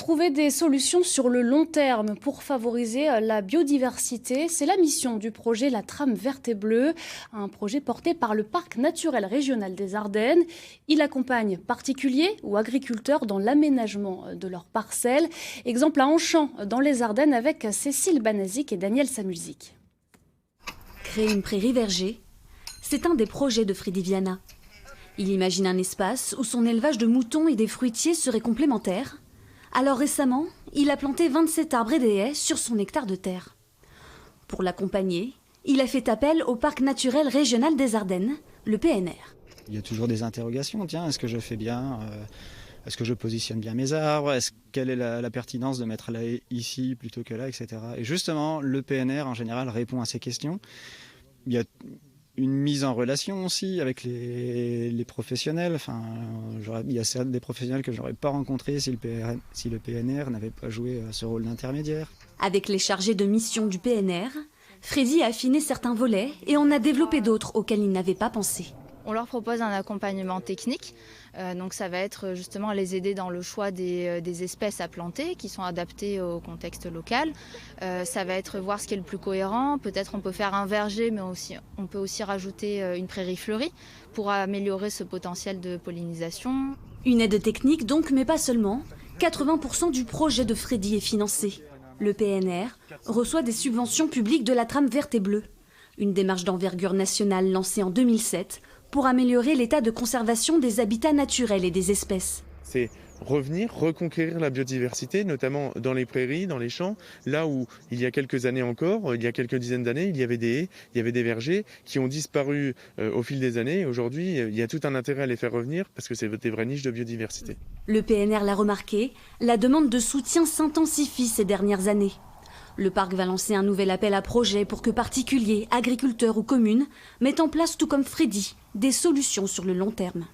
Trouver des solutions sur le long terme pour favoriser la biodiversité, c'est la mission du projet La Trame Verte et Bleue, un projet porté par le Parc naturel régional des Ardennes. Il accompagne particuliers ou agriculteurs dans l'aménagement de leurs parcelles. Exemple à Anchamp, dans les Ardennes, avec Cécile Banazic et Daniel Samulzik. Créer une prairie verger, c'est un des projets de Freddy Viana. Il imagine un espace où son élevage de moutons et des fruitiers serait complémentaire. Alors récemment, il a planté 27 arbres et des haies sur son hectare de terre. Pour l'accompagner, il a fait appel au Parc naturel régional des Ardennes, le PNR. Il y a toujours des interrogations. Tiens, est-ce que je fais bien est-ce que je positionne bien mes arbres? Quelle est la pertinence de mettre la haie ici plutôt que là, etc. Et justement, le PNR, en général, répond à ces questions. Il y a une mise en relation aussi avec les professionnels. Enfin, il y a certes des professionnels que je n'aurais pas rencontrés si le PNR n'avait pas joué ce rôle d'intermédiaire. Avec les chargés de mission du PNR, Freddy a affiné certains volets et en a développé d'autres auxquels il n'avait pas pensé. On leur propose un accompagnement technique, donc ça va être justement les aider dans le choix des espèces à planter qui sont adaptées au contexte local. Ça va être voir ce qui est le plus cohérent, peut-être on peut faire un verger mais on peut aussi rajouter une prairie fleurie pour améliorer ce potentiel de pollinisation. Une aide technique donc, mais pas seulement. 80% du projet de Freddy est financé. Le PNR reçoit des subventions publiques de la Trame Verte et Bleue, une démarche d'envergure nationale lancée en 2007 pour améliorer l'état de conservation des habitats naturels et des espèces. C'est revenir, reconquérir la biodiversité, notamment dans les prairies, dans les champs, là où il y a quelques années encore, il y a quelques dizaines d'années, il y avait des haies, il y avait des vergers qui ont disparu au fil des années. Aujourd'hui, il y a tout un intérêt à les faire revenir parce que c'est des vraies niches de biodiversité. Le PNR l'a remarqué, la demande de soutien s'intensifie ces dernières années. Le parc va lancer un nouvel appel à projet pour que particuliers, agriculteurs ou communes mettent en place, tout comme Freddy, des solutions sur le long terme.